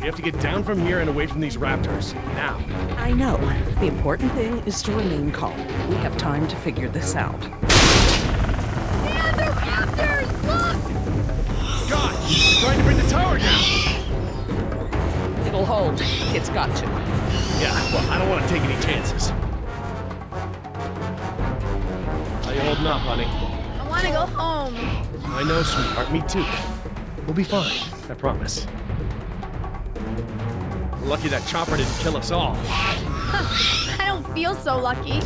have to get down from here and away from these raptors. Now. I know. The important thing is to remain calm. We have time to figure this out. Dad, they're raptors! Look! God! They're trying to bring the tower down! It'll hold. It's got to. Yeah, well, I don't want to take any chances. How you holding up, honey? I want to go home. I know, sweetheart. Me too. We'll be fine. I promise. We're lucky that chopper didn't kill us all. I don't feel so lucky.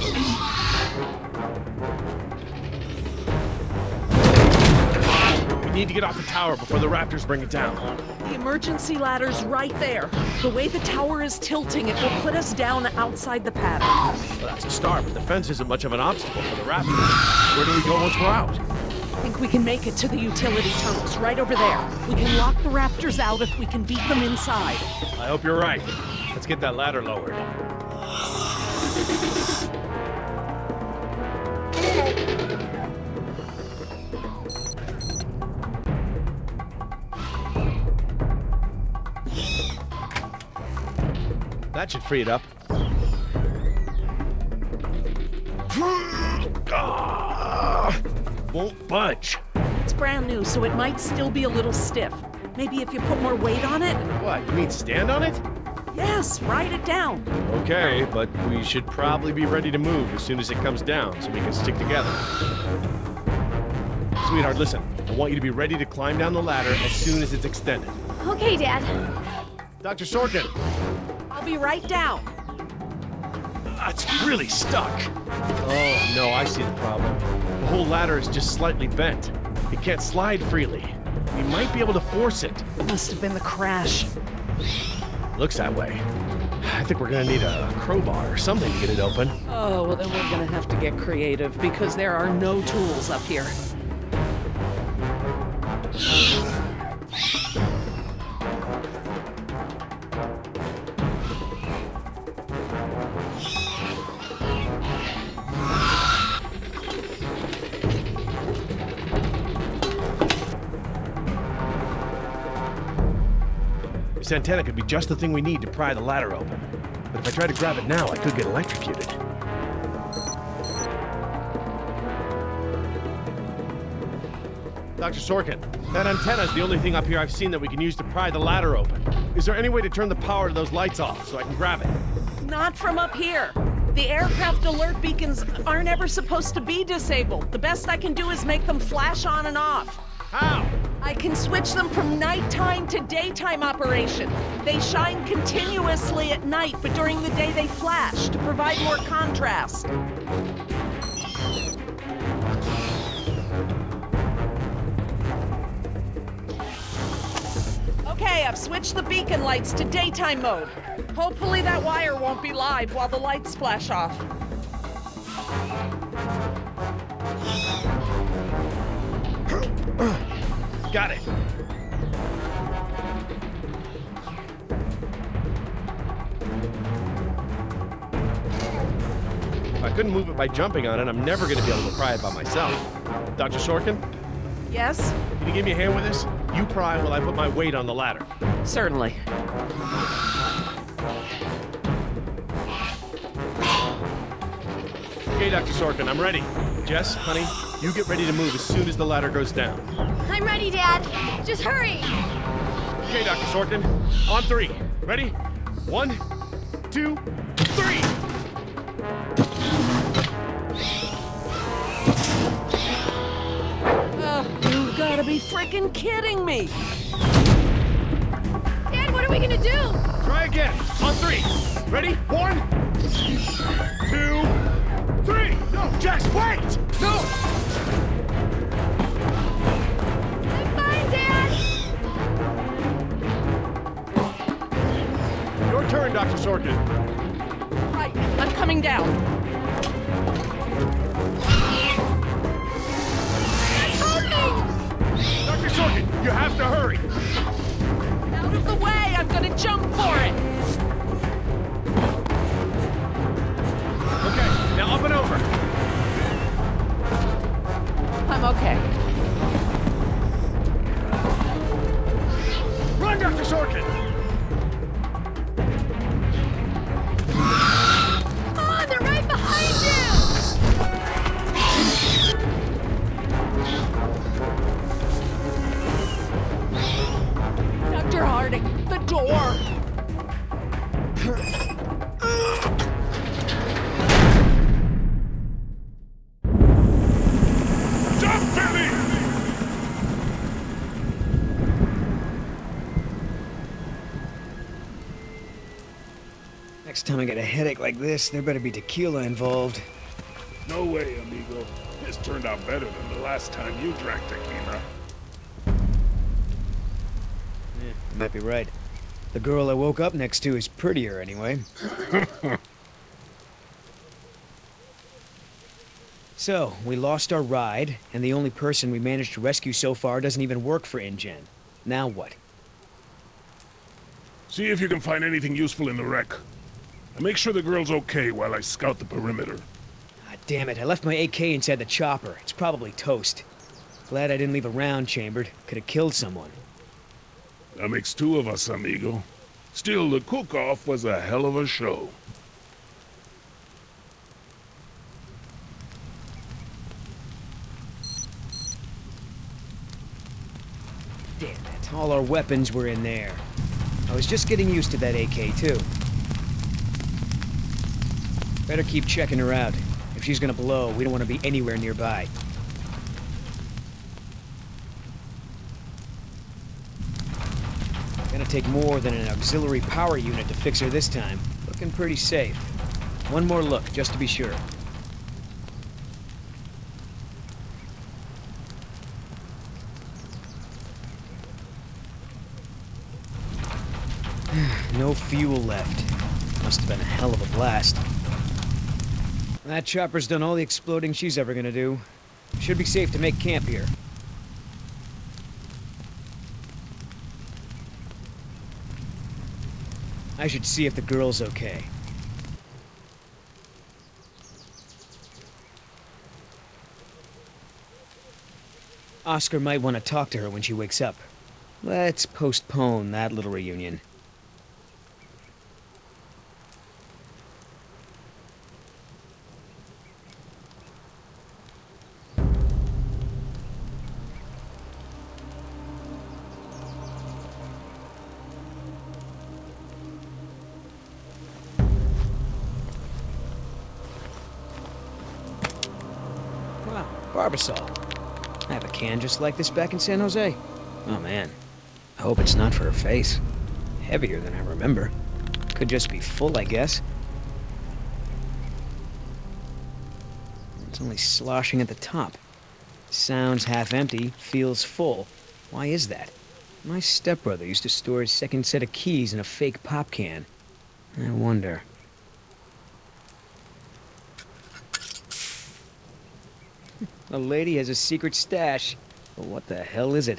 We need to get off the tower before the raptors bring it down. The emergency ladder's right there. The way the tower is tilting, it will put us down outside the pattern. Well, that's a start, but the fence isn't much of an obstacle for the raptors. Where do we go once we're out? I think we can make it to the utility tunnels right over there. We can lock the raptors out if we can beat them inside. I hope you're right. Let's get that ladder lowered. That should free it up. Won't budge. It's brand new, so it might still be a little stiff. Maybe if you put more weight on it? What, you mean stand on it? Yes, write it down. Okay, but we should probably be ready to move as soon as it comes down so we can stick together. Sweetheart, listen. I want you to be ready to climb down the ladder as soon as it's extended. Okay, Dad. Dr. Sorkin! I'll be right down. It's really stuck. Oh, no, I see the problem. The whole ladder is just slightly bent. It can't slide freely. We might be able to force it. Must have been the crash. Looks that way. I think we're gonna need a crowbar or something to get it open. Oh, well then we're gonna have to get creative because there are no tools up here. This antenna could be just the thing we need to pry the ladder open. But if I try to grab it now, I could get electrocuted. Dr. Sorkin, that antenna is the only thing up here I've seen that we can use to pry the ladder open. Is there any way to turn the power to those lights off so I can grab it? Not from up here. The aircraft alert beacons aren't ever supposed to be disabled. The best I can do is make them flash on and off. How? I can switch them from nighttime to daytime operation. They shine continuously at night, but during the day they flash to provide more contrast. Okay, I've switched the beacon lights to daytime mode. Hopefully that wire won't be live while the lights flash off. Got it. If I couldn't move it by jumping on it, I'm never going to be able to pry it by myself. Dr. Sorkin, Yes? can you give me a hand with this? You pry while I put my weight on the ladder. Certainly. Okay, Dr. Sorkin, I'm ready. Jess, honey, you get ready to move as soon as the ladder goes down. I'm ready, Dad. Just hurry. Okay, Dr. Sorkin, on three. Ready? 1, 2, 3! You've gotta be freaking kidding me! Dad, what are we gonna do? Try again. On 3. Ready? 1, 2, 3! No, Jess, wait! No! I'm fine, Dad. Your turn, Dr. Sorkin. Right, I'm coming down. Dr. Sorkin, you have to hurry. Out of the way! I'm gonna jump for it! Okay, now up and over. I'm okay. Run, Dr. Sorkin! guarding the door. Jump, Billy! Next time I get a headache like this, there better be tequila involved. No way, amigo. This turned out better than the last time you drank tequila. You might be right. The girl I woke up next to is prettier anyway. So, we lost our ride, and the only person we managed to rescue so far doesn't even work for InGen. Now what? See if you can find anything useful in the wreck. And make sure the girl's okay while I scout the perimeter. Ah, damn it, I left my AK inside the chopper. It's probably toast. Glad I didn't leave a round chambered. Could have killed someone. That makes two of us, amigo. Still, the cook-off was a hell of a show. Damn it, all our weapons were in there. I was just getting used to that AK, too. Better keep checking her out. If she's gonna blow, we don't want to be anywhere nearby. Gonna take more than an auxiliary power unit to fix her this time. Looking pretty safe. One more look, just to be sure. No fuel left. Must have been a hell of a blast. That chopper's done all the exploding she's ever gonna do. Should be safe to make camp here. I should see if the girl's okay. Oscar might want to talk to her when she wakes up. Let's postpone that little reunion. Wow, Barbasol. I have a can just like this back in San Jose. Oh man, I hope it's not for her face. Heavier than I remember. Could just be full, I guess. It's only sloshing at the top. Sounds half empty, feels full. Why is that? My stepbrother used to store his second set of keys in a fake pop can. I wonder. A lady has a secret stash. But what the hell is it?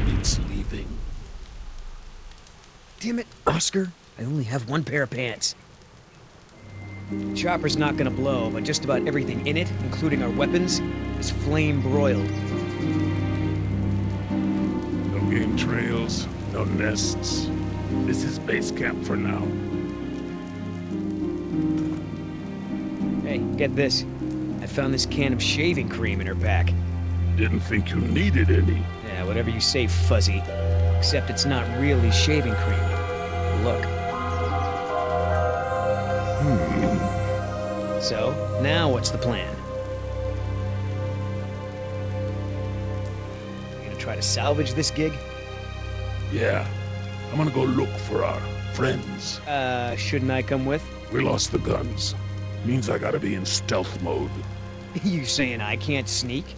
It's leaving. Damn it, Oscar. I only have one pair of pants. Chopper's not gonna blow, but just about everything in it, including our weapons, is flame broiled. No game trails, no nests. This is base camp for now. Hey, get this. I found this can of shaving cream in her pack. Didn't think you needed any. Yeah, whatever you say, Fuzzy. Except it's not really shaving cream. Look. So, now what's the plan? You gonna try to salvage this gig? Yeah, I'm gonna go look for our friends. Shouldn't I come with? We lost the guns. Means I gotta be in stealth mode. You saying I can't sneak?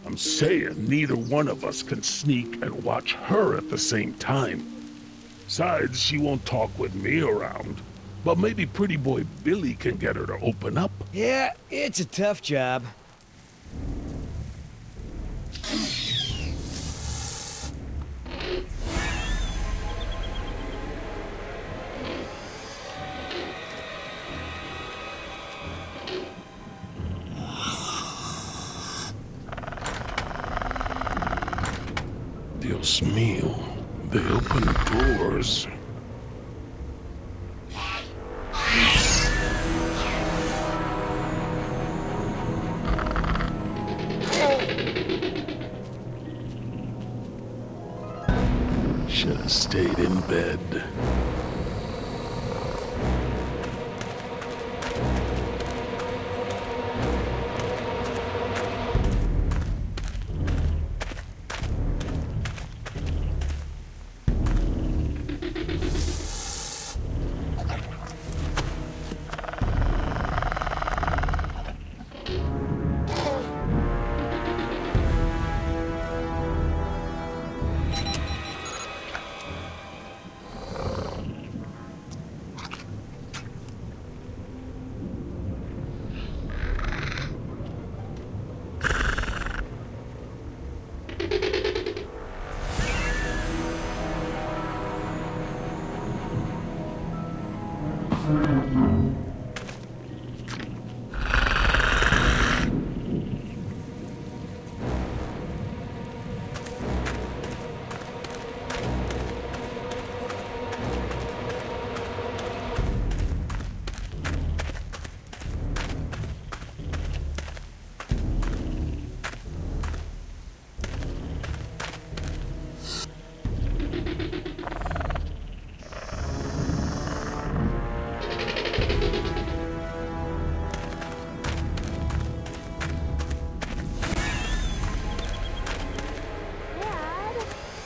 I'm saying neither one of us can sneak and watch her at the same time. Besides, she won't talk with me around. But maybe pretty boy Billy can get her to open up. Yeah, it's a tough job. Dios mío. They open doors. Should have stayed in bed.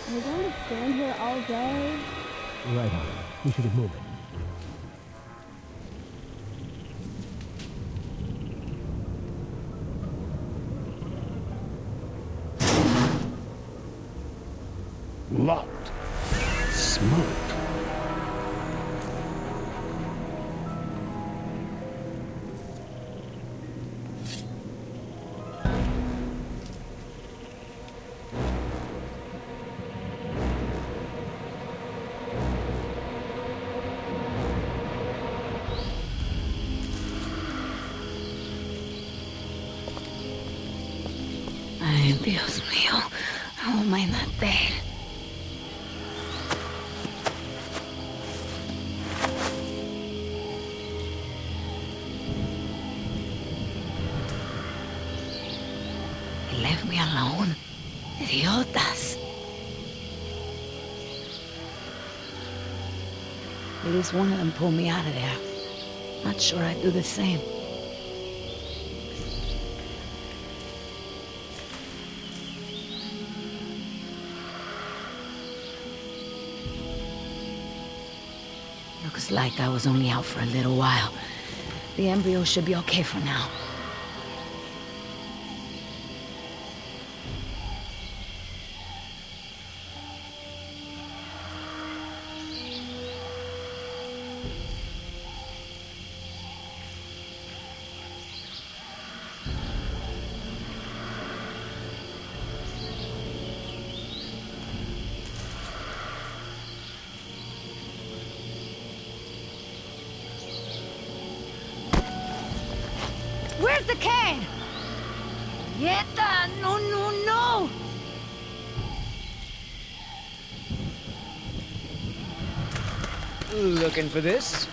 We're going to stand here all day. Right on. We should get moving. Locked. Smoked. Ay, Dios mío. How am I not there? Leave me alone. Idiotas. At least one of them pulled me out of there. Not sure I'd do the same. Looks like I was only out for a little while. The embryo should be okay for now. Where's the can? Yeta! No, no, no! Looking for this?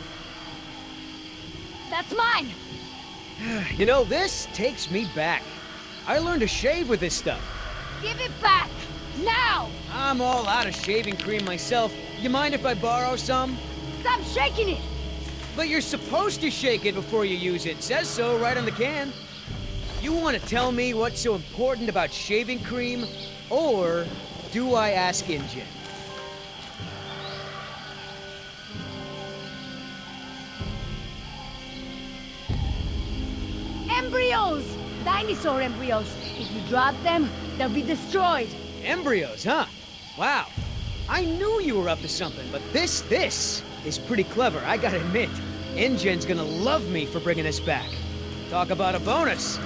That's mine! You know, this takes me back. I learned to shave with this stuff. Give it back! Now! I'm all out of shaving cream myself. You mind if I borrow some? Stop shaking it! But you're supposed to shake it before you use it. Says so right on the can. You want to tell me what's so important about shaving cream? Or do I ask InGen? Embryos! Dinosaur embryos. If you drop them, they'll be destroyed. Embryos, huh? Wow. I knew you were up to something, but this is pretty clever, I gotta admit. InGen's gonna love me for bringing this back. Talk about a bonus.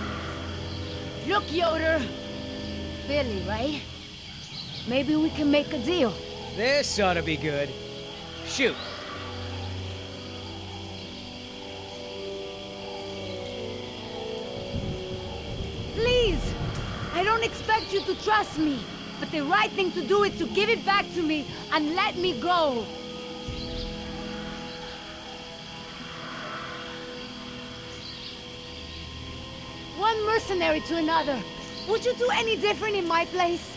Look, Yoder. Billy, right? Maybe we can make a deal. This ought to be good. Shoot. Please! I don't expect you to trust me. but the right thing to do is to give it back to me and let me go. One mercenary to another. Would you do any different in my place?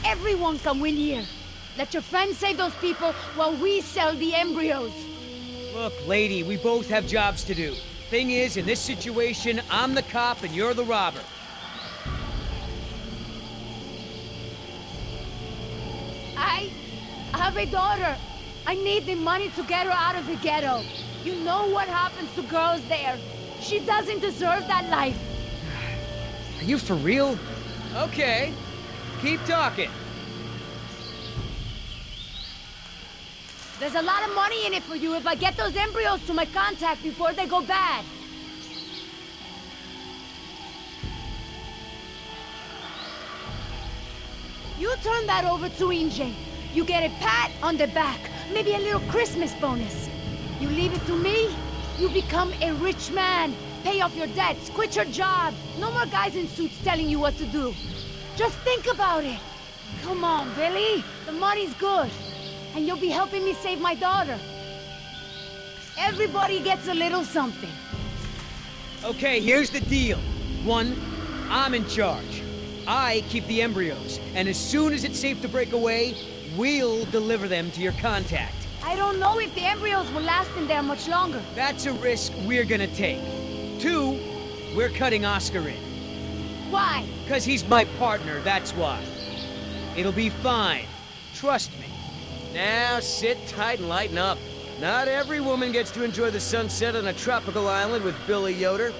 Everyone can win here. Let your friends save those people while we sell the embryos. Look, lady, we both have jobs to do. Thing is, in this situation, I'm the cop and you're the robber. I have a daughter. I need the money to get her out of the ghetto. You know what happens to girls there. She doesn't deserve that life. Are you for real? Okay. Keep talking. There's a lot of money in it for you if I get those embryos to my contact before they go bad. You turn that over to Inje. You get a pat on the back, maybe a little Christmas bonus. You leave it to me, you become a rich man. Pay off your debts, quit your job. No more guys in suits telling you what to do. Just think about it. Come on, Billy. The money's good. And you'll be helping me save my daughter. Everybody gets a little something. Okay, here's the deal. One, I'm in charge. I keep the embryos, and as soon as it's safe to break away, we'll deliver them to your contact. I don't know if the embryos will last in there much longer. That's a risk we're gonna take. Two, we're cutting Oscar in. Why? 'Cause he's my partner, that's why. It'll be fine. Trust me. Now sit tight and lighten up. Not every woman gets to enjoy the sunset on a tropical island with Billy Yoder.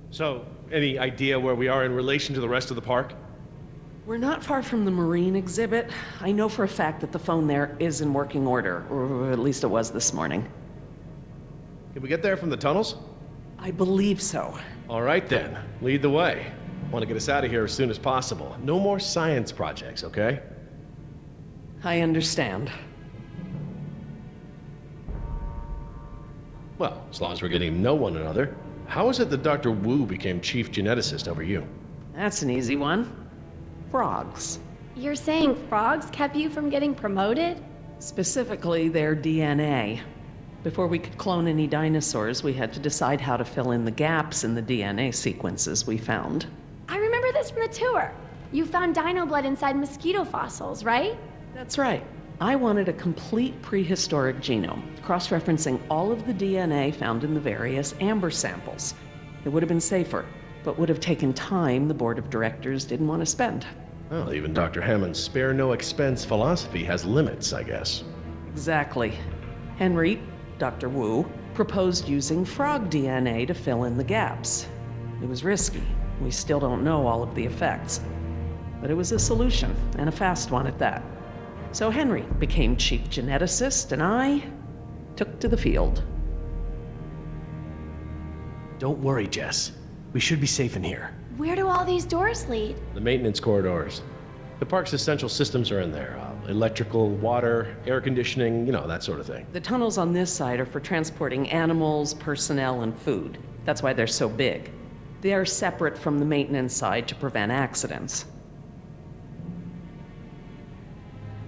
So, any idea where we are in relation to the rest of the park? We're not far from the marine exhibit. I know for a fact that the phone there is in working order, or at least it was this morning. Can we get there from the tunnels? I believe so. All right then, lead the way. Want to get us out of here as soon as possible. No more science projects, okay? I understand. Well, as long as we're getting to know one another. How is it that Dr. Wu became chief geneticist over you? That's an easy one. Frogs. You're saying frogs kept you from getting promoted? Specifically, their DNA. Before we could clone any dinosaurs, we had to decide how to fill in the gaps in the DNA sequences we found. I remember this from the tour. You found dino blood inside mosquito fossils, right? That's right. I wanted a complete prehistoric genome, cross-referencing all of the DNA found in the various amber samples. It would have been safer, but would have taken time the board of directors didn't want to spend. Well, even Dr. Hammond's spare no expense philosophy has limits, I guess. Exactly. Henry, Dr. Wu, proposed using frog DNA to fill in the gaps. It was risky. We still don't know all of the effects. But it was a solution, and a fast one at that. So Henry became chief geneticist, and I took to the field. Don't worry, Jess. We should be safe in here. Where do all these doors lead? The maintenance corridors. The park's essential systems are in there. Electrical, water, air conditioning, that sort of thing. The tunnels on this side are for transporting animals, personnel, and food. That's why they're so big. They are separate from the maintenance side to prevent accidents.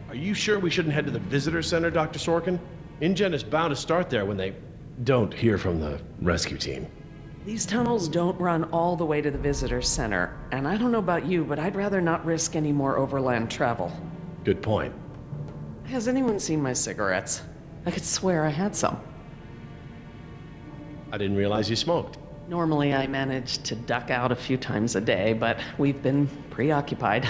Are you sure we shouldn't head to the visitor center, Dr. Sorkin? InGen is bound to start there when they don't hear from the rescue team. These tunnels don't run all the way to the visitor center, and I don't know about you, but I'd rather not risk any more overland travel. Good point. Has anyone seen my cigarettes? I could swear I had some. I didn't realize you smoked. Normally I manage to duck out a few times a day, but we've been preoccupied.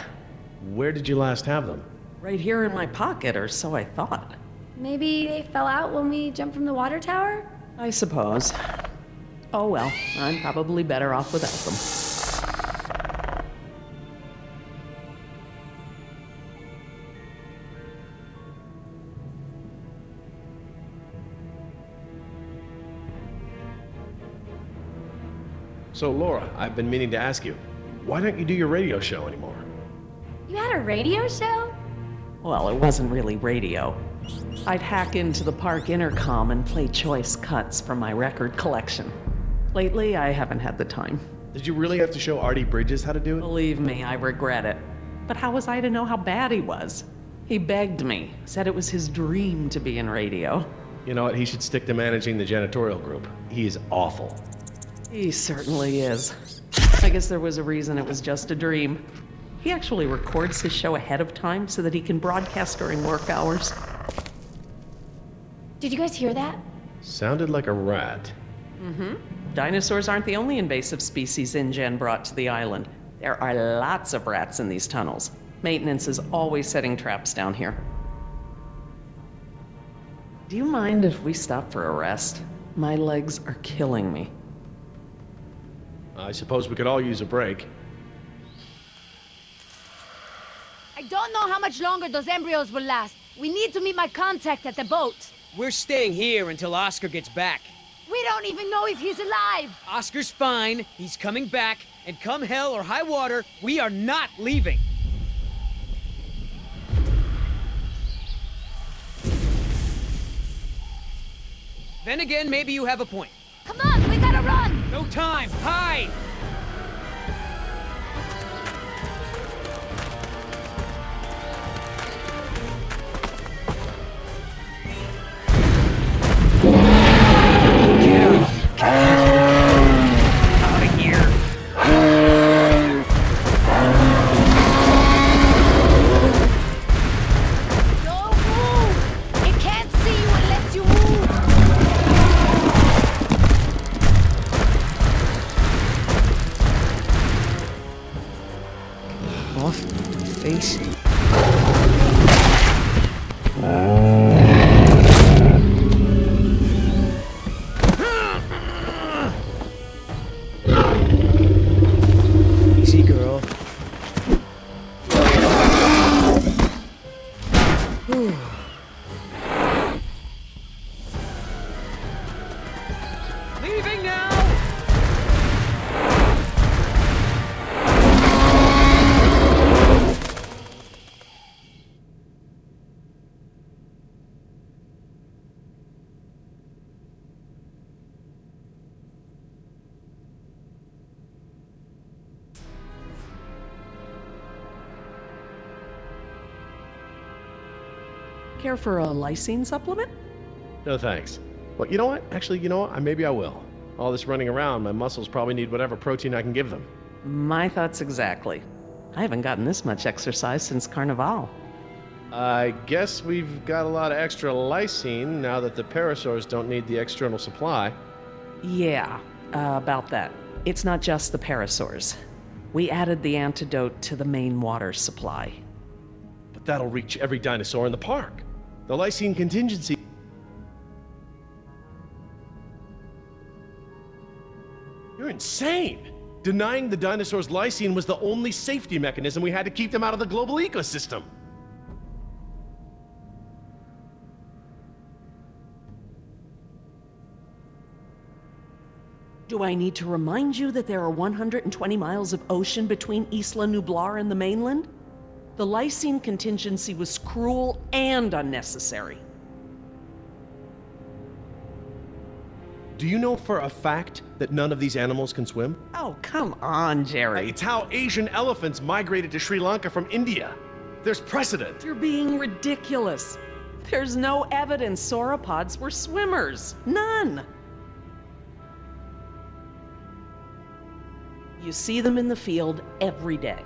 Where did you last have them? Right here in my pocket, or so I thought. Maybe they fell out when we jumped from the water tower? I suppose. Oh well, I'm probably better off without them. So, Laura, I've been meaning to ask you, why don't you do your radio show anymore? You had a radio show? Well, it wasn't really radio. I'd hack into the park intercom and play choice cuts from my record collection. Lately, I haven't had the time. Did you really have to show Artie Bridges how to do it? Believe me, I regret it. But how was I to know how bad he was? He begged me, said it was his dream to be in radio. You know what? He should stick to managing the janitorial group. He is awful. He certainly is. I guess there was a reason it was just a dream. He actually records his show ahead of time so that he can broadcast during work hours. Did you guys hear that? Sounded like a rat. Dinosaurs aren't the only invasive species InGen brought to the island. There are lots of rats in these tunnels. Maintenance is always setting traps down here. Do you mind if we stop for a rest? My legs are killing me. I suppose we could all use a break. I don't know how much longer those embryos will last. We need to meet my contact at the boat. We're staying here until Oscar gets back. We don't even know if he's alive. Oscar's fine, he's coming back, and come hell or high water, we are not leaving. Then again, maybe you have a point. Come on, we gotta run. No time, hide! Out of here. Don't move. It can't see you unless you move. Off face. Easy, girl. Whew. Leaving now! Care for a lysine supplement? No thanks. Well, you know what? Actually, you know what? Maybe I will. All this running around, my muscles probably need whatever protein I can give them. My thoughts exactly. I haven't gotten this much exercise since Carnival. I guess we've got a lot of extra lysine now that the parasaurs don't need the external supply. Yeah, about that. It's not just the parasaurs. We added the antidote to the main water supply. But that'll reach every dinosaur in the park. The lysine contingency... You're insane! Denying the dinosaurs lysine was the only safety mechanism we had to keep them out of the global ecosystem. Do I need to remind you that there are 120 miles of ocean between Isla Nublar and the mainland? The lysine contingency was cruel and unnecessary. Do you know for a fact that none of these animals can swim? Oh, come on, Jerry. It's how Asian elephants migrated to Sri Lanka from India. There's precedent. You're being ridiculous. There's no evidence sauropods were swimmers. None. You see them in the field every day.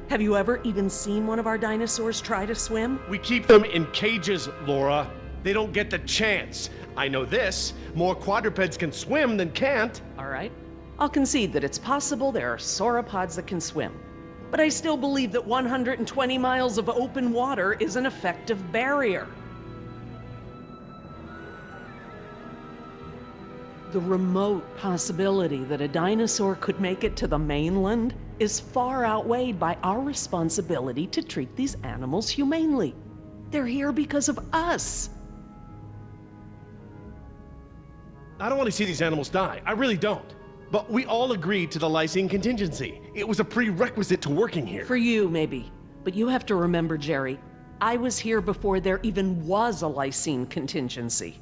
Have you ever even seen one of our dinosaurs try to swim? We keep them in cages, Laura. They don't get the chance. I know this. More quadrupeds can swim than can't. All right. I'll concede that it's possible there are sauropods that can swim. But I still believe that 120 miles of open water is an effective barrier. The remote possibility that a dinosaur could make it to the mainland is far outweighed by our responsibility to treat these animals humanely. They're here because of us. I don't want to see these animals die. I really don't. But we all agreed to the lysine contingency. It was a prerequisite to working here. For you, maybe. But you have to remember, Jerry, I was here before there even was a lysine contingency.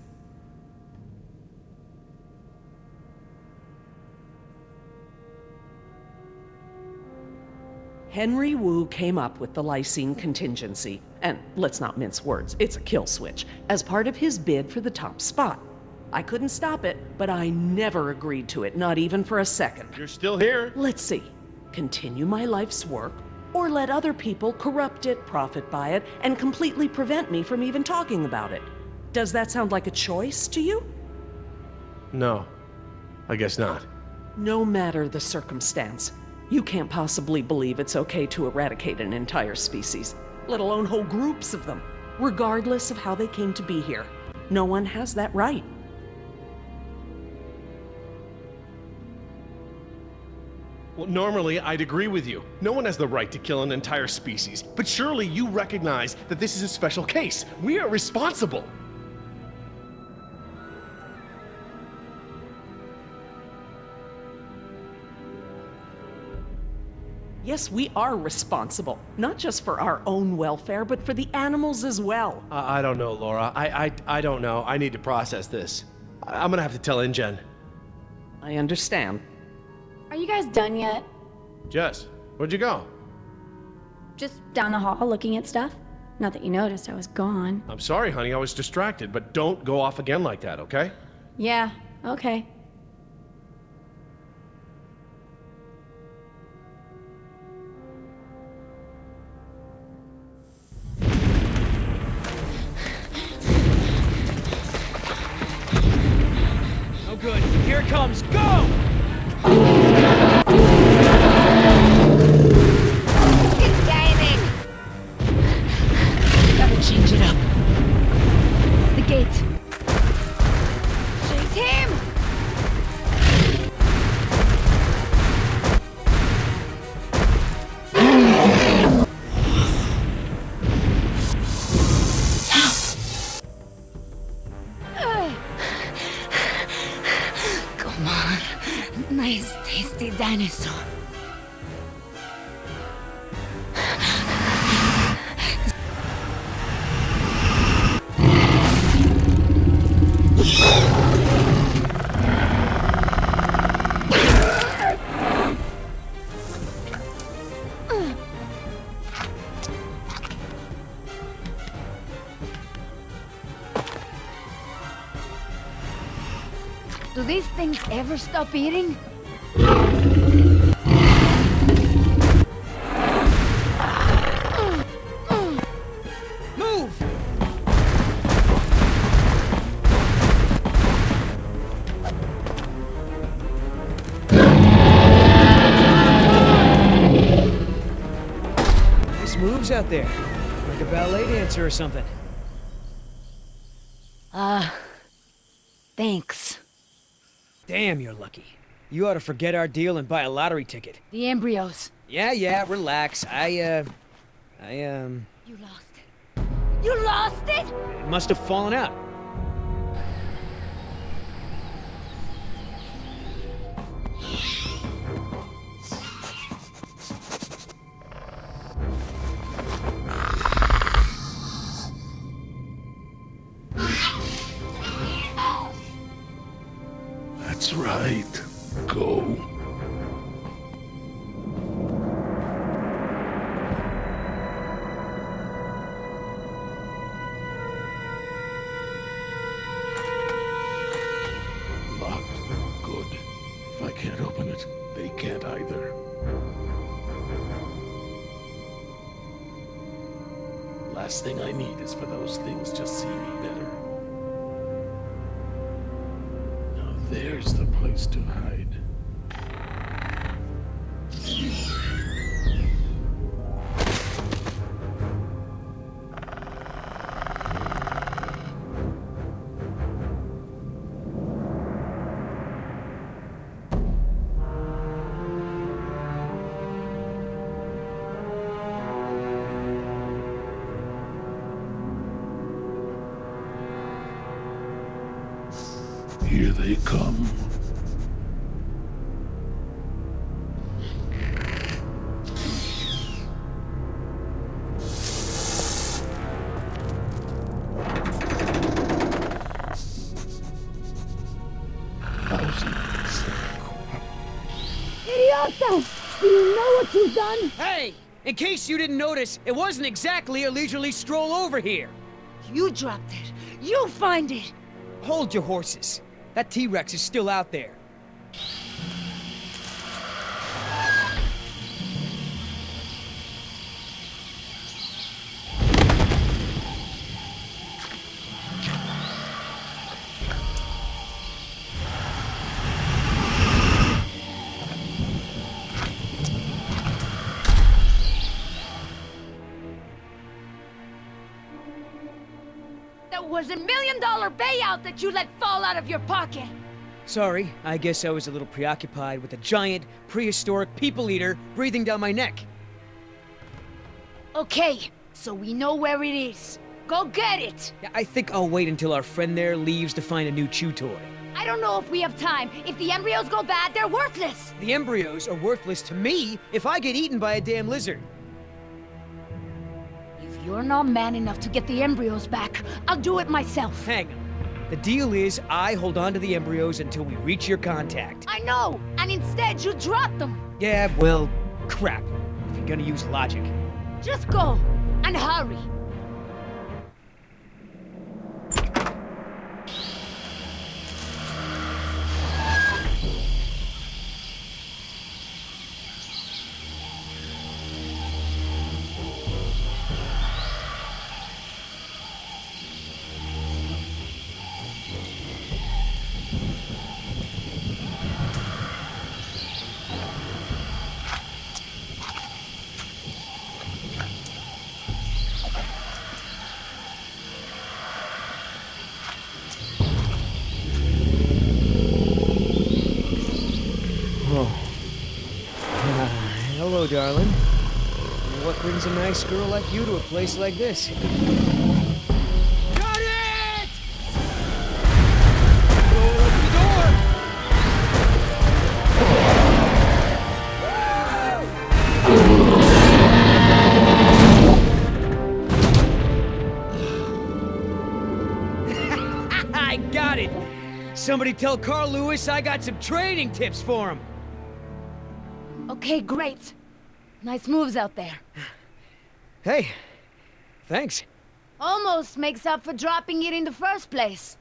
Henry Wu came up with the lysine contingency, and let's not mince words, it's a kill switch, as part of his bid for the top spot. I couldn't stop it, but I never agreed to it, not even for a second. You're still here? Let's see. Continue my life's work, or let other people corrupt it, profit by it, and completely prevent me from even talking about it. Does that sound like a choice to you? No. I guess not. No matter the circumstance, you can't possibly believe it's okay to eradicate an entire species, let alone whole groups of them, regardless of how they came to be here. No one has that right. Well, normally I'd agree with you. No one has the right to kill an entire species. But surely you recognize that this is a special case. We are responsible. Yes, we are responsible, not just for our own welfare, but for the animals as well. I don't know, Laura. I don't know. I need to process this. I'm gonna have to tell InGen. I understand. Are you guys done yet? Jess, where'd you go? Just down the hall looking at stuff? Not that you noticed I was gone. I'm sorry, honey. I was distracted, but don't go off again like that, okay? Yeah, okay. No good. Here it comes. Go! It's diving! Gotta change it up. The gate. Chase him! Come on. Nice, tasty dinosaur. Do these things ever stop eating? Move! Nice moves out there. Like a ballet dancer or something. Thanks. Damn, you're lucky. You ought to forget our deal and buy a lottery ticket. The embryos. Yeah, relax. You lost it. You lost it? It must have fallen out. That's right. Go. Locked. Good. If I can't open it, they can't either. Last thing I need is for those things to see me better. Now there's the place to hide. Here they come. idiota! Do you know what you've done? Hey! In case you didn't notice, it wasn't exactly a leisurely stroll over here. You dropped it. You find it. Hold your horses. That T-Rex is still out there. That was $1 million payout that you let fall out of your pocket. Sorry, I guess I was a little preoccupied with a giant, prehistoric people eater breathing down my neck. Okay, so we know where it is. Go get it! Yeah, I think I'll wait until our friend there leaves to find a new chew toy. I don't know if we have time. If the embryos go bad, they're worthless. The embryos are worthless to me if I get eaten by a damn lizard. If you're not man enough to get the embryos back, I'll do it myself. Hang on. The deal is I hold on to the embryos until we reach your contact. I know, and instead you drop them. Yeah, well, crap. If you're gonna use logic. Just go, and hurry. Hello, darling. What brings a nice girl like you to a place like this? Got it! Go open the door! I got it! Somebody tell Carl Lewis I got some training tips for him! Okay, great. Nice moves out there. Hey, thanks. Almost makes up for dropping it in the first place.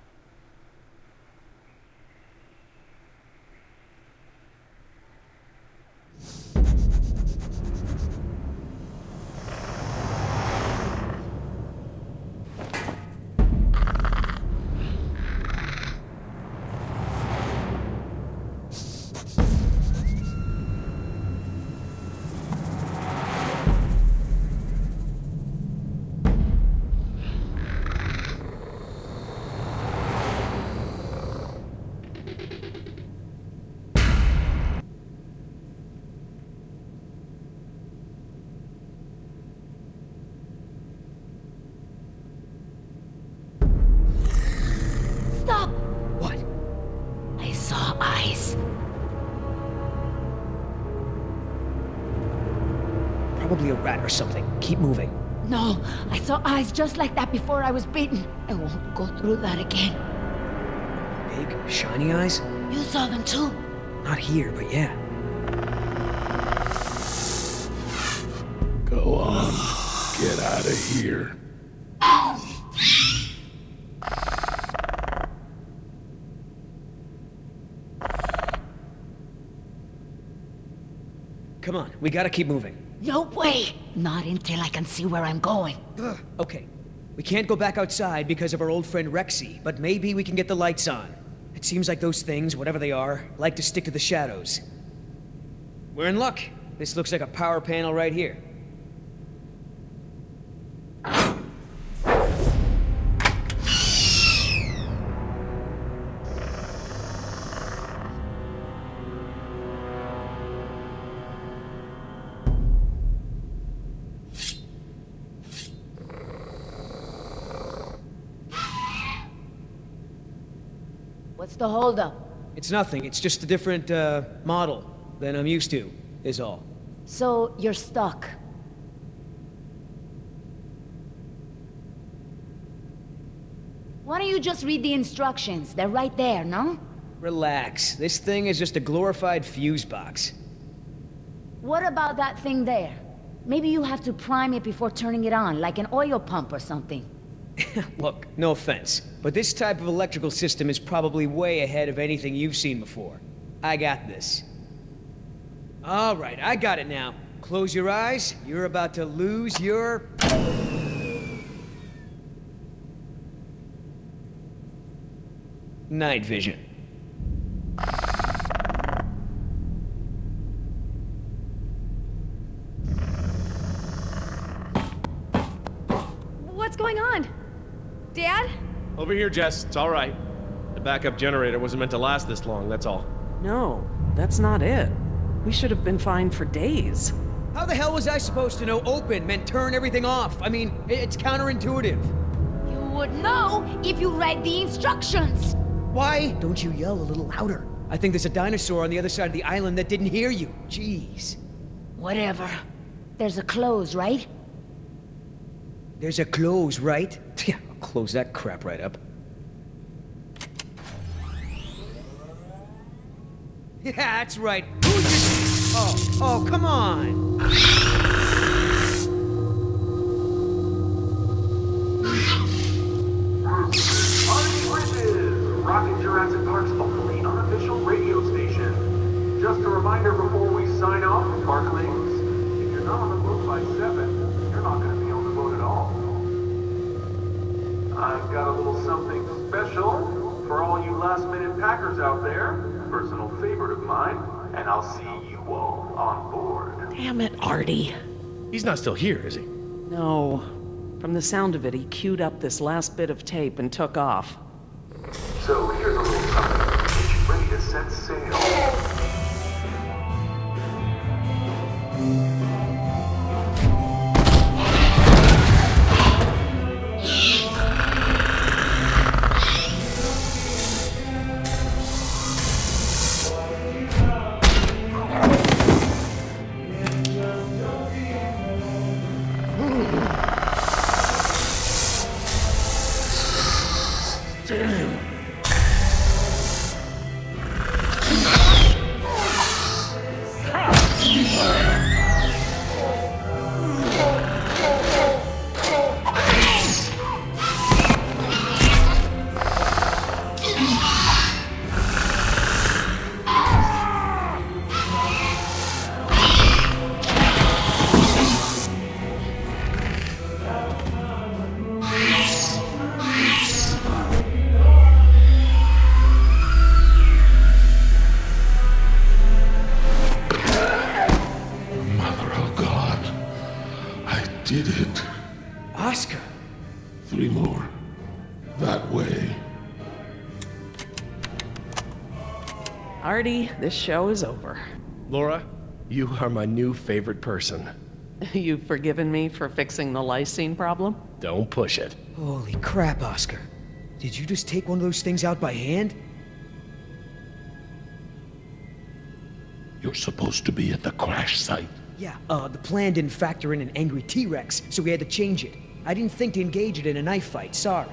Stop! What? I saw eyes. Probably a rat or something. Keep moving. No, I saw eyes just like that before I was beaten. I won't go through that again. Big, shiny eyes? You saw them too? Not here, but yeah. Go on. Get out of here. Come on, we gotta keep moving. No way! Not until I can see where I'm going. Okay, we can't go back outside because of our old friend Rexy, but maybe we can get the lights on. It seems like those things, whatever they are, like to stick to the shadows. We're in luck. This looks like a power panel right here. What's the holdup? It's nothing, it's just a different, model than I'm used to, is all. So, you're stuck. Why don't you just read the instructions? They're right there, no? Relax, this thing is just a glorified fuse box. What about that thing there? Maybe you have to prime it before turning it on, like an oil pump or something. Look, no offense, but this type of electrical system is probably way ahead of anything you've seen before. I got this. All right, I got it now. Close your eyes. You're about to lose your... night vision. What's going on? Dad? Over here, Jess. It's all right. The backup generator wasn't meant to last this long, that's all. No, that's not it. We should have been fine for days. How the hell was I supposed to know open meant turn everything off? I mean, it's counterintuitive. You would know if you read the instructions. Why don't you yell a little louder? I think there's a dinosaur on the other side of the island that didn't hear you. Jeez. Whatever. There's a close, right? There's a close, right? Yeah, I'll close that crap right up. Yeah, that's right. Oh, come on! Rocking Jurassic Park's only unofficial radio station. Just a reminder before we sign off, Parklings, if you're not on the boat by 7, you're not going to be on the boat at all. I've got a little something special for all you last-minute packers out there. Personal favorite of mine, and I'll see you all on board. Damn it, Artie. He's not still here, is he? No. From the sound of it, he queued up this last bit of tape and took off. So here's a little something to get you ready to set sail. Did it. Oscar! 3 more. That way. Artie, this show is over. Laura, you are my new favorite person. You've forgiven me for fixing the lysine problem? Don't push it. Holy crap, Oscar. Did you just take one of those things out by hand? You're supposed to be at the crash site. Yeah, the plan didn't factor in an angry T-Rex, so we had to change it. I didn't think to engage it in a knife fight, sorry.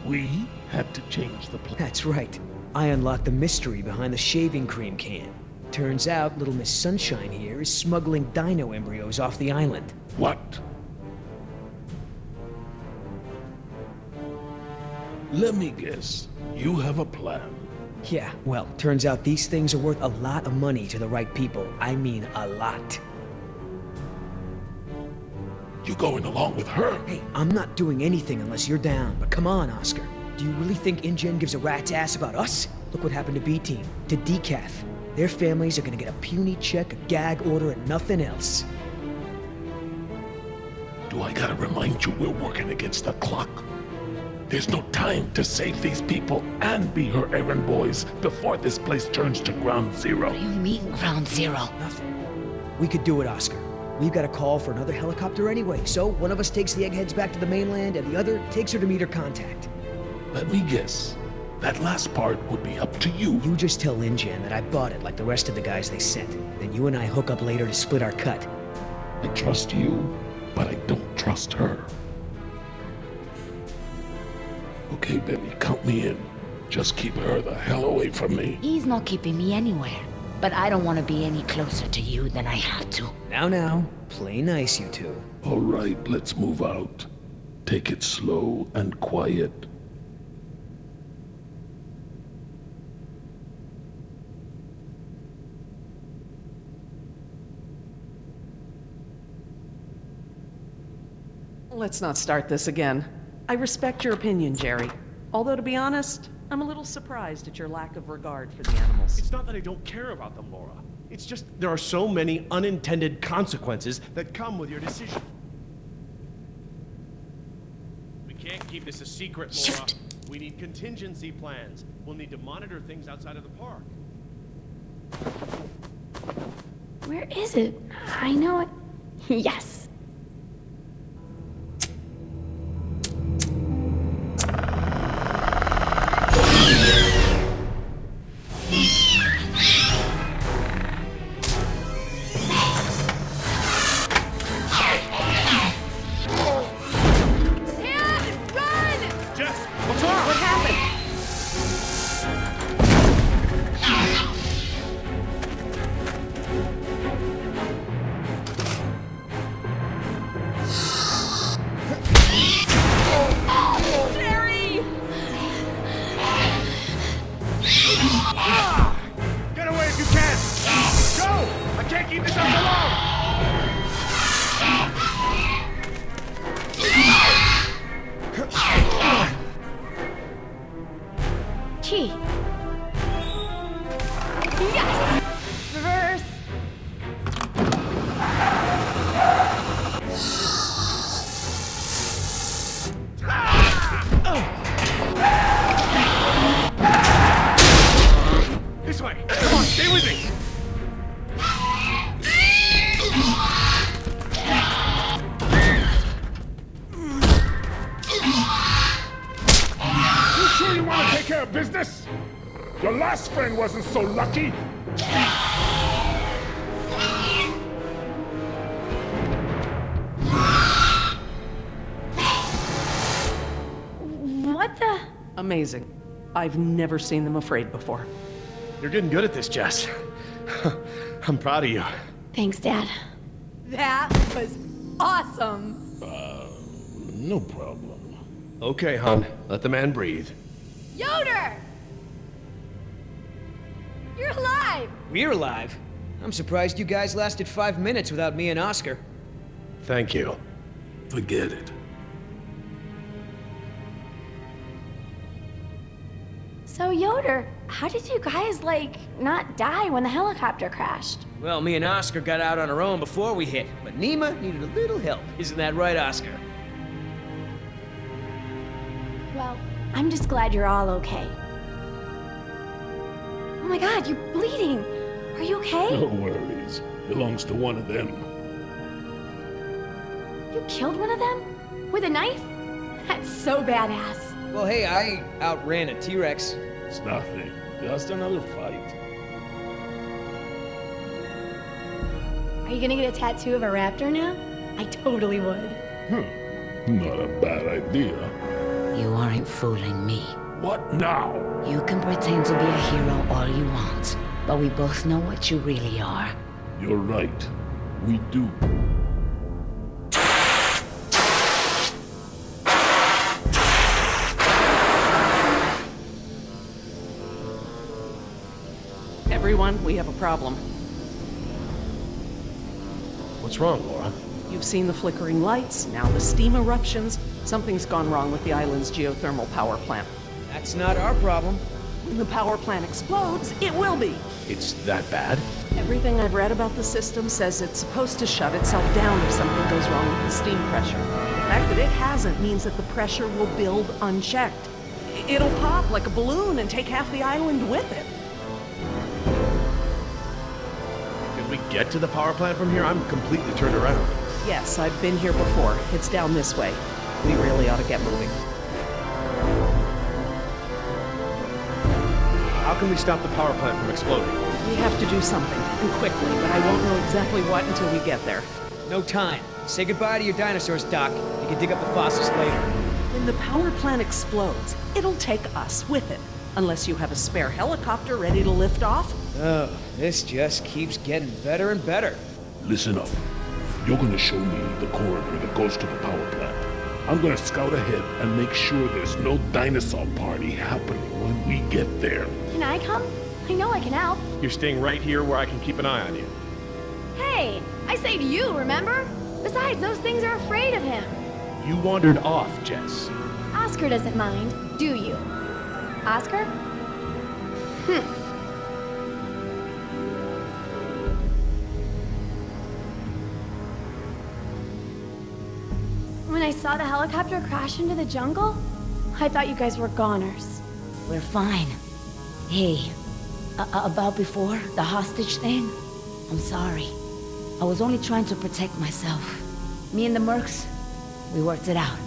We had to change the plan. That's right. I unlocked the mystery behind the shaving cream can. Turns out Little Miss Sunshine here is smuggling dino embryos off the island. What? Let me guess. You have a plan. Yeah, well, turns out these things are worth a lot of money to the right people. I mean, a lot. You going along with her? Hey, I'm not doing anything unless you're down, but come on, Oscar. Do you really think InGen gives a rat's ass about us? Look what happened to B-Team, to Decaf. Their families are gonna get a puny check, a gag order, and nothing else. Do I gotta remind you we're working against the clock? There's no time to save these people and be her errand boys before this place turns to ground zero. What do you mean, ground zero? Nothing. We could do it, Oscar. We've got a call for another helicopter anyway, so one of us takes the eggheads back to the mainland and the other takes her to meet her contact. Let me guess. That last part would be up to you. You just tell InGen that I bought it like the rest of the guys they sent. Then you and I hook up later to split our cut. I trust you, but I don't trust her. Okay, baby, count me in. Just keep her the hell away from me. He's not keeping me anywhere. but I don't want to be any closer to you than I have to. Now, play nice, you two. All right, let's move out. Take it slow and quiet. Let's not start this again. I respect your opinion, Jerry. Although, to be honest, I'm a little surprised at your lack of regard for the animals. It's not that I don't care about them, Laura. It's just there are so many unintended consequences that come with your decision. We can't keep this a secret, Laura. Shoot. We need contingency plans. We'll need to monitor things outside of the park. Where is it? I know it. Yes. Key. Yes! Reverse. This way! Come on, stay with me! You sure you want to take care of business? Your last friend wasn't so lucky. What the? Amazing. I've never seen them afraid before. You're getting good at this, Jess. I'm proud of you. Thanks, Dad. That was awesome. No problem. Okay, hon. Let the man breathe. Yoder! You're alive! We're alive. I'm surprised you guys lasted 5 minutes without me and Oscar. Thank you. Forget it. So, Yoder, how did you guys, not die when the helicopter crashed? Well, me and Oscar got out on our own before we hit, but Nima needed a little help. Isn't that right, Oscar? Well, I'm just glad you're all okay. Oh my god, you're bleeding! Are you okay? No worries. Belongs to one of them. You killed one of them? With a knife? That's so badass. Well, hey, I outran a T-Rex. It's nothing. Just another fight. Are you gonna get a tattoo of a raptor now? I totally would. Not a bad idea. You aren't fooling me. What now? You can pretend to be a hero all you want, but we both know what you really are. You're right. We do. Everyone, we have a problem. What's wrong, Laura? You've seen the flickering lights, now the steam eruptions. Something's gone wrong with the island's geothermal power plant. That's not our problem. When the power plant explodes, it will be. It's that bad? Everything I've read about the system says it's supposed to shut itself down if something goes wrong with the steam pressure. The fact that it hasn't means that the pressure will build unchecked. It'll pop like a balloon and take half the island with it. Can we get to the power plant from here? I'm completely turned around. Yes, I've been here before. It's down this way. We really ought to get moving. How can we stop the power plant from exploding? We have to do something, and quickly, but I won't know exactly what until we get there. No time. Say goodbye to your dinosaurs, Doc. You can dig up the fossils later. When the power plant explodes, it'll take us with it. Unless you have a spare helicopter ready to lift off. Oh, this just keeps getting better and better. Listen up. You're gonna show me the corridor that goes to the power plant. I'm gonna scout ahead and make sure there's no dinosaur party happening when we get there. Can I come? I know I can help. You're staying right here where I can keep an eye on you. Hey, I saved you, remember? Besides, those things are afraid of him. You wandered off, Jess. Oscar doesn't mind, do you? Oscar? When I saw the helicopter crash into the jungle, I thought you guys were goners. We're fine. Hey, about before, the hostage thing? I'm sorry. I was only trying to protect myself. Me and the mercs, we worked it out.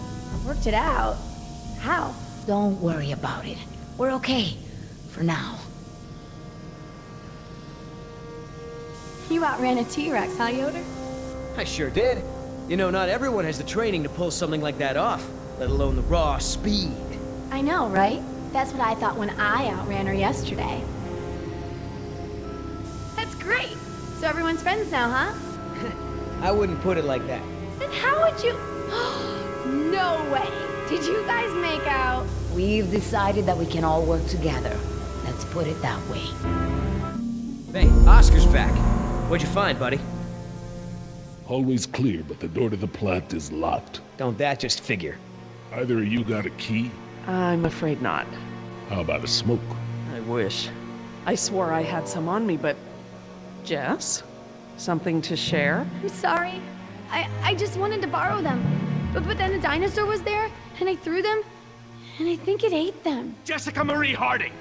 Worked it out? How? Don't worry about it. We're okay. For now. You outran a T-Rex, huh, Yoder? I sure did. You know, not everyone has the training to pull something like that off, let alone the raw speed. I know, right? That's what I thought when I outran her yesterday. That's great! So everyone's friends now, huh? I wouldn't put it like that. Then how would you... No way! Did you guys make out? We've decided that we can all work together. Let's put it that way. Hey, Oscar's back. What'd you find, buddy? Always clear, but the door to the plant is locked. Don't that just figure? Either of you got a key? I'm afraid not. How about a smoke? I wish. I swore I had some on me, but... Jess? Something to share? I'm sorry. I just wanted to borrow them. But then a dinosaur was there, and I threw them, and I think it ate them. Jessica Marie Harding!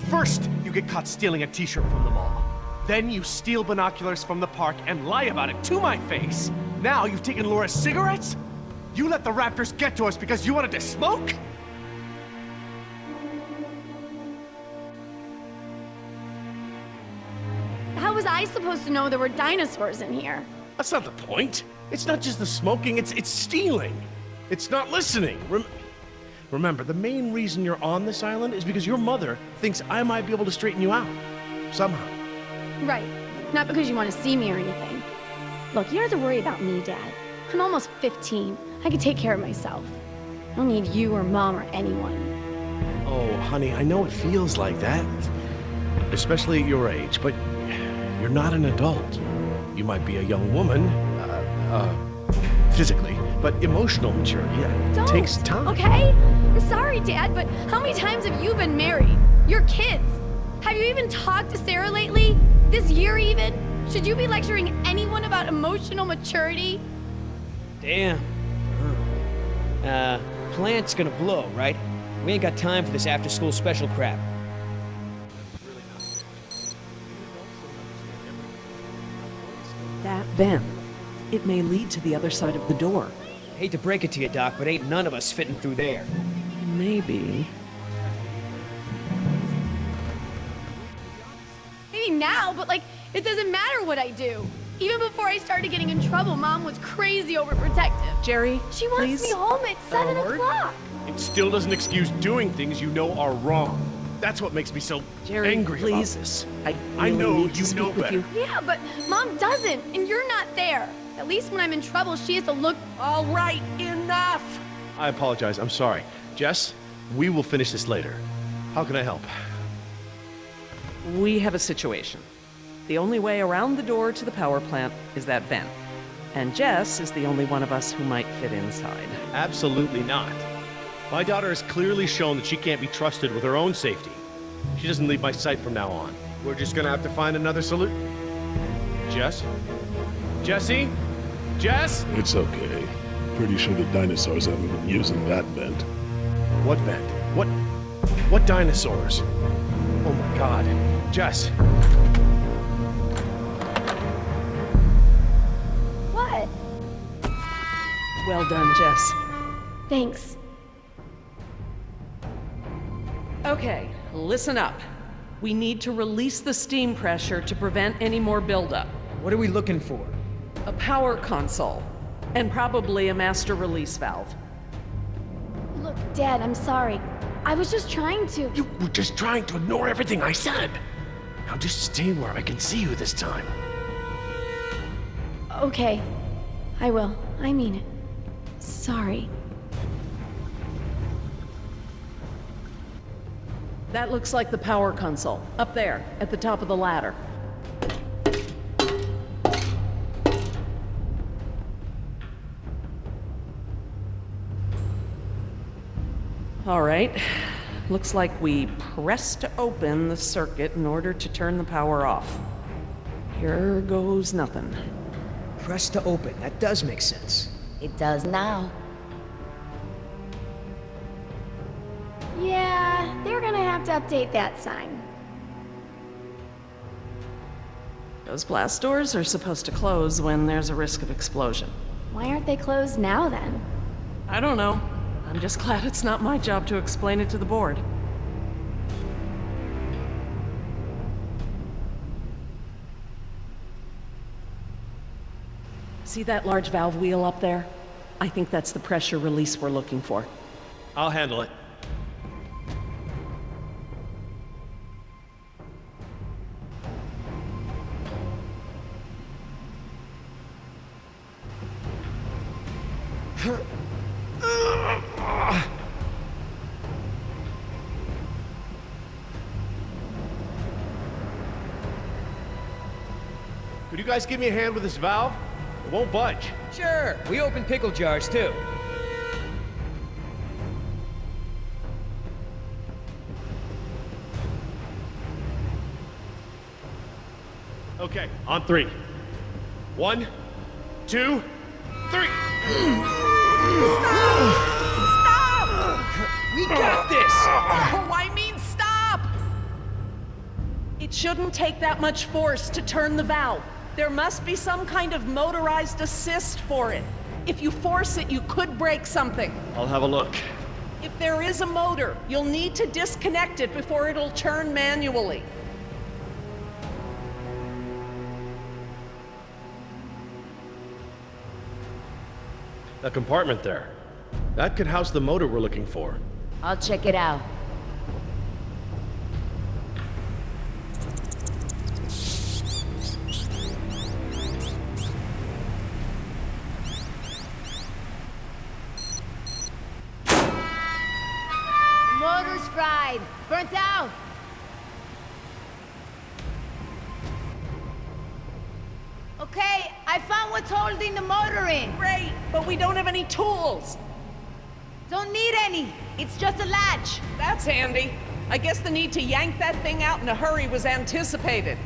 First, you get caught stealing a t-shirt from the mall. Then you steal binoculars from the park and lie about it to my face. Now you've taken Laura's cigarettes? You let the raptors get to us because you wanted to smoke? How was I supposed to know there were dinosaurs in here? That's not the point. It's not just the smoking, it's stealing. It's not listening. Remember, the main reason you're on this island is because your mother thinks I might be able to straighten you out. Somehow. Right. Not because you want to see me or anything. Look, you don't have to worry about me, Dad. I'm almost 15. I can take care of myself. I don't need you or Mom or anyone. Oh, honey, I know it feels like that. Especially at your age, but you're not an adult. You might be a young woman, physically, but emotional maturity, Don't, takes time. Okay? I'm sorry, Dad, but how many times have you been married? You're kids. Have you even talked to Sarah lately? This year even? Should you be lecturing anyone about emotional maturity? Damn. Plant's gonna blow, right? We ain't got time for this after-school special crap. That vent. It may lead to the other side of the door. Hate to break it to you, Doc, but ain't none of us fitting through there. Maybe. Maybe now, but it doesn't matter what I do. Even before I started getting in trouble, Mom was crazy overprotective. Jerry, She wants please? me home at 7 Howard? o'clock. It still doesn't excuse doing things you know are wrong. That's what makes me so Jerry, angry please. about this. I I really know need to you speak know with better. you. Yeah, but Mom doesn't, and you're not there. At least when I'm in trouble, she has to look... All right, enough! I apologize. I'm sorry. Jess, we will finish this later. How can I help? We have a situation. The only way around the door to the power plant is that vent. And Jess is the only one of us who might fit inside. Absolutely not. My daughter has clearly shown that she can't be trusted with her own safety. She doesn't leave my sight from now on. We're just gonna have to find another solution. Jess? Jessie? Jess? It's okay. Pretty sure the dinosaurs haven't been using that vent. What vent? What dinosaurs? Oh my god. Jess. What? Well done, Jess. Thanks. Okay, listen up. We need to release the steam pressure to prevent any more buildup. What are we looking for? A power console. And probably a master release valve. Look, Dad, I'm sorry. I was just trying to... You were just trying to ignore everything I said. Now just stay where I can see you this time. Okay. I will. I mean it. Sorry. That looks like the power console. Up there, at the top of the ladder. All right. Looks like we pressed open the circuit in order to turn the power off. Here goes nothing. Press to open. That does make sense. It does now. Yeah, they're gonna have to update that sign. Those blast doors are supposed to close when there's a risk of explosion. Why aren't they closed now then? I don't know. I'm just glad it's not my job to explain it to the board. See that large valve wheel up there? I think that's the pressure release we're looking for. I'll handle it. Could you guys give me a hand with this valve? It won't budge. Sure, we open pickle jars too. Okay, on 3. 1, 2, 3. We got this! Oh, I mean, stop! It shouldn't take that much force to turn the valve. There must be some kind of motorized assist for it. If you force it, you could break something. I'll have a look. If there is a motor, you'll need to disconnect it before it'll turn manually. That compartment there. That could house the motor we're looking for. I'll check it out. Motor's fried. Burnt out. Okay, I found what's holding the motor in. Great, but we don't have any tools. Don't need any. It's just a latch. That's handy. I guess the need to yank that thing out in a hurry was anticipated.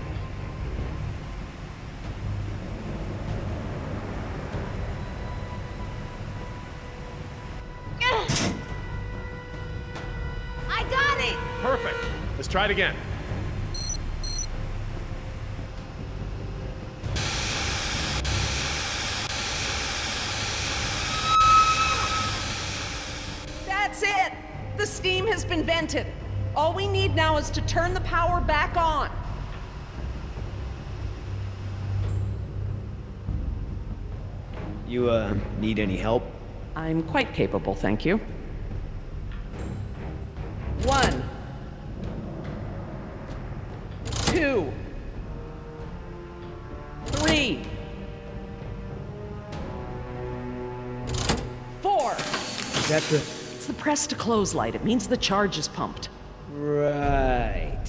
I got it. Perfect. Let's try it again. That's it! The steam has been vented. All we need now is to turn the power back on. You, need any help? I'm quite capable, thank you. 1, 2, 3, 4. Is that the... It's the press to close light. It means the charge is pumped. Right.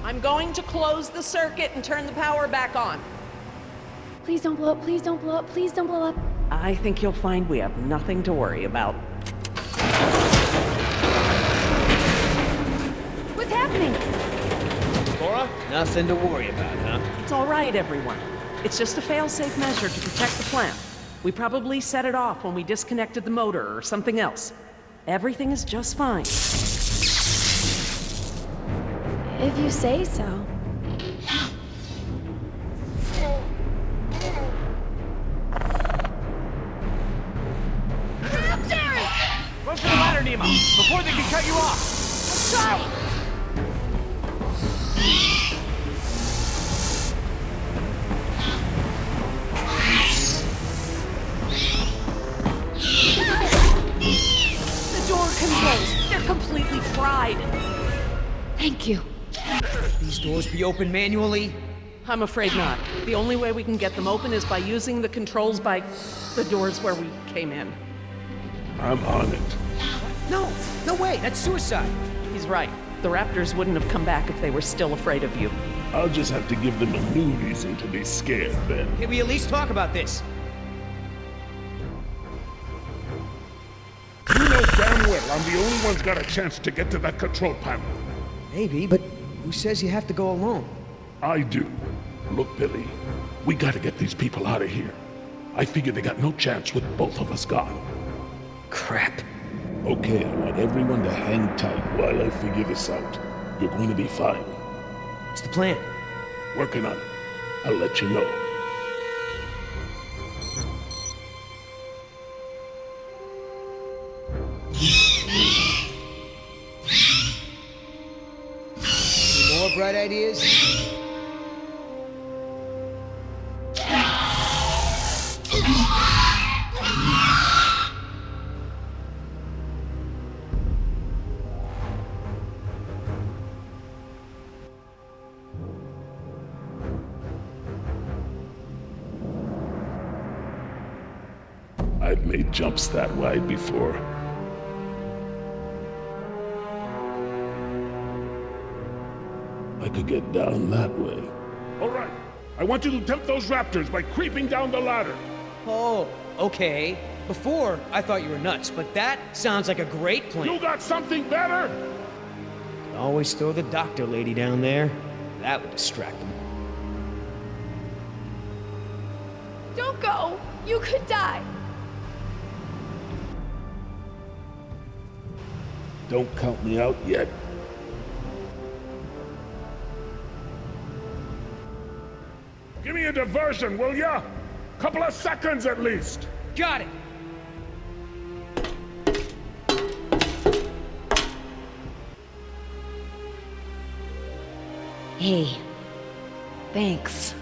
I'm going to close the circuit and turn the power back on. Please don't blow up, please don't blow up, please don't blow up. I think you'll find we have nothing to worry about. What's happening? Laura? Nothing to worry about, huh? It's all right, everyone. It's just a fail-safe measure to protect the plant. We probably set it off when we disconnected the motor or something else. Everything is just fine. If you say so. Run for the ladder, Nemo, before they can cut you off. Sorry. The door controls. They're completely fried. Thank you. these doors be open manually? I'm afraid not. The only way we can get them open is by using the controls by the doors where we came in. I'm on it. No, no way, that's suicide. He's right. The raptors wouldn't have come back if they were still afraid of you. I'll just have to give them a new reason to be scared then. Can we at least talk about this? You know damn well I'm the only one's got a chance to get to that control panel. Maybe, but who says you have to go alone? I do. Look, Billy, we gotta get these people out of here. I figure they got no chance with both of us gone. Crap. Okay, I want everyone to hang tight while I figure this out. You're going to be fine. What's the plan? Working on it. I'll let you know. Any more bright ideas? I've made jumps that wide before. I could get down that way. All right. I want you to tempt those raptors by creeping down the ladder. Oh, okay. Before, I thought you were nuts, but that sounds like a great plan. You got something better? Always throw the doctor lady down there. That would distract them. Don't go! You could die! Don't count me out yet. Give me a diversion, will ya? Couple of seconds at least. Got it! Hey, thanks.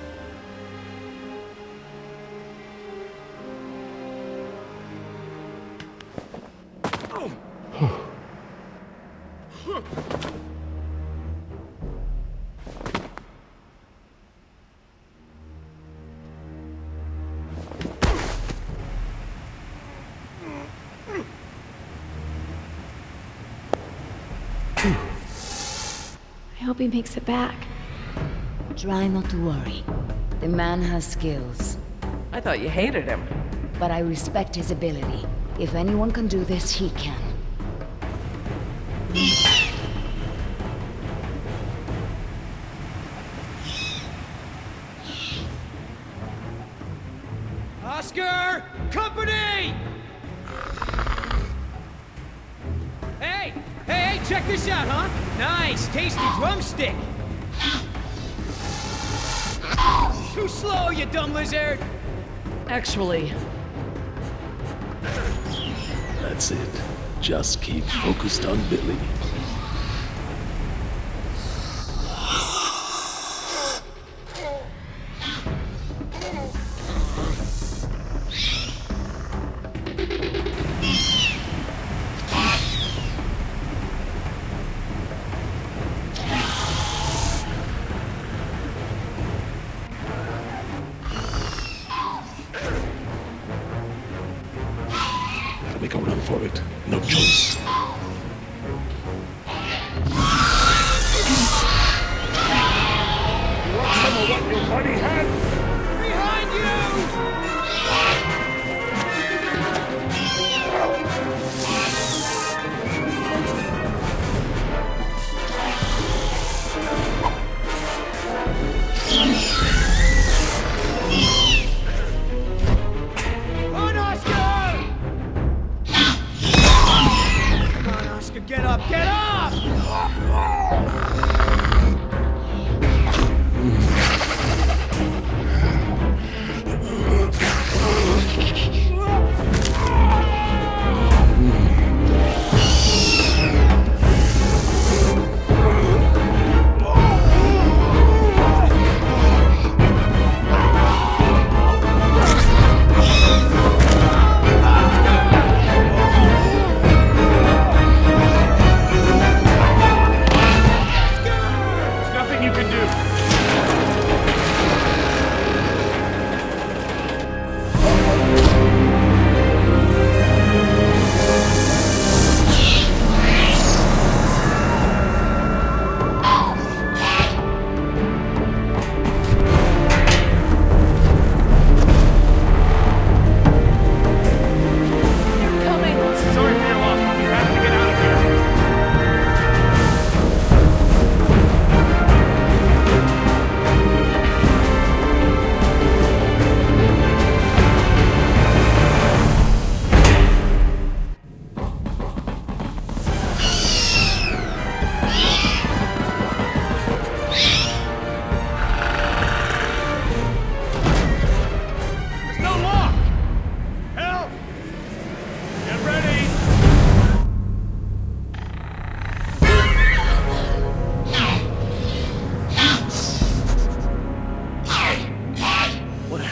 I hope he makes it back. Try not to worry. The man has skills, I thought you hated him. but I respect his ability. If anyone can do this, he can. Oscar! Company! Hey! Hey, check this out, huh? Nice, tasty drumstick! Too slow, you dumb lizard! Actually, That's it. Just keep focused on Billy. Gotta make a run for it. No choice. You want some of what your buddy had? Behind you! On, Oscar! Come on, Oscar, get up, get up!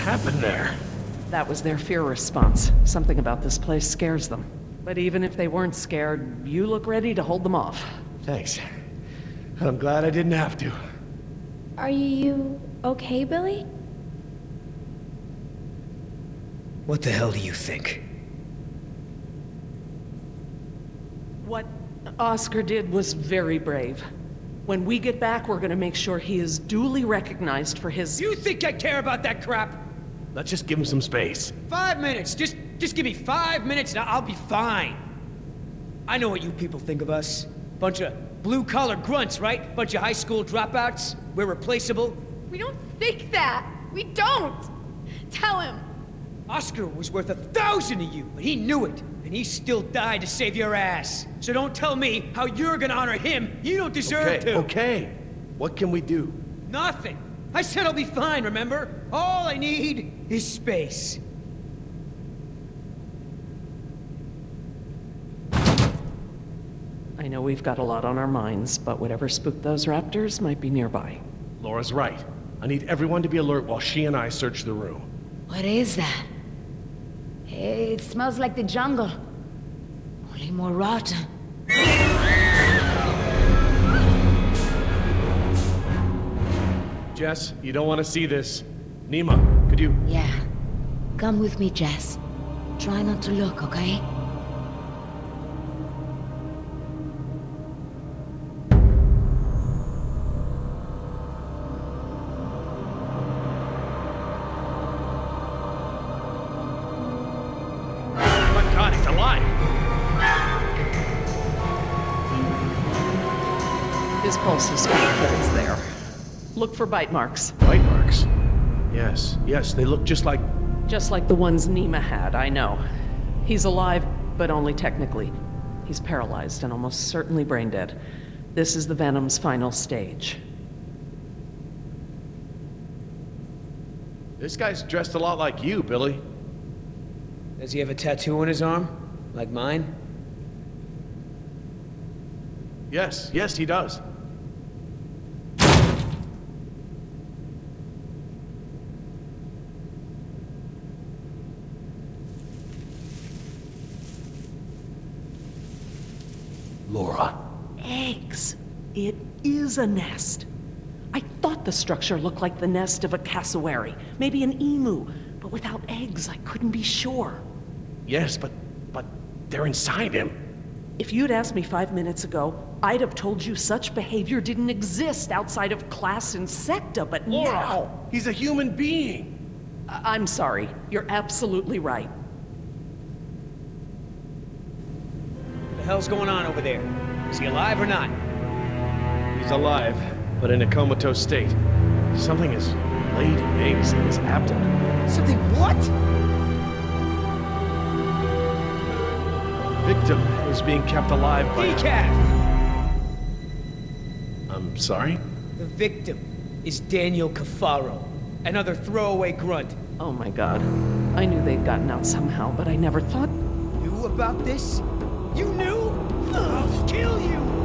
happened there? That was their fear response. Something about this place scares them. But even if they weren't scared, you look ready to hold them off. Thanks. I'm glad I didn't have to. Are you okay, Billy? What the hell do you think? What Oscar did was very brave. When we get back, we're gonna make sure he is duly recognized for his... You think I care about that crap? Let's just give him some space. 5 minutes! Just give me 5 minutes and I'll be fine. I know what you people think of us. Bunch of blue-collar grunts, right? Bunch of high school dropouts. We're replaceable. We don't think that. We don't. Tell him. Oscar was worth 1,000 of you, but he knew it. And he still died to save your ass. So don't tell me how you're gonna honor him. You don't deserve to. Okay. What can we do? Nothing. I said I'll be fine, remember? All I need is space. I know we've got a lot on our minds, but whatever spooked those raptors might be nearby. Laura's right. I need everyone to be alert while she and I search the room. What is that? It smells like the jungle. Only more rotten. Jess, you don't want to see this. Nima, could you... Yeah. Come with me, Jess. Try not to look, okay? His pulse is faint, but it's there. Look for bite marks. Bite marks? Yes, they look just like... Just like the ones Nima had, I know. He's alive, but only technically. He's paralyzed and almost certainly brain dead. This is the Venom's final stage. This guy's dressed a lot like you, Billy. Does he have a tattoo on his arm? Like mine? Yes, he does. Laura. Eggs. It is a nest. I thought the structure looked like the nest of a cassowary, maybe an emu, but without eggs, I couldn't be sure. Yes, but they're inside him. If you'd asked me 5 minutes ago, I'd have told you such behavior didn't exist outside of class Insecta, but Laura, now... he's a human being. I'm sorry. You're absolutely right. What the hell's going on over there? Is he alive or not? He's alive, but in a comatose state. Something has laid eggs in his abdomen. Something what? The victim is being kept alive by... Decaf! I'm sorry? The victim is Daniel Cafaro, another throwaway grunt. Oh my god. I knew they'd gotten out somehow, but I never thought... Knew about this? You knew? I'll kill you!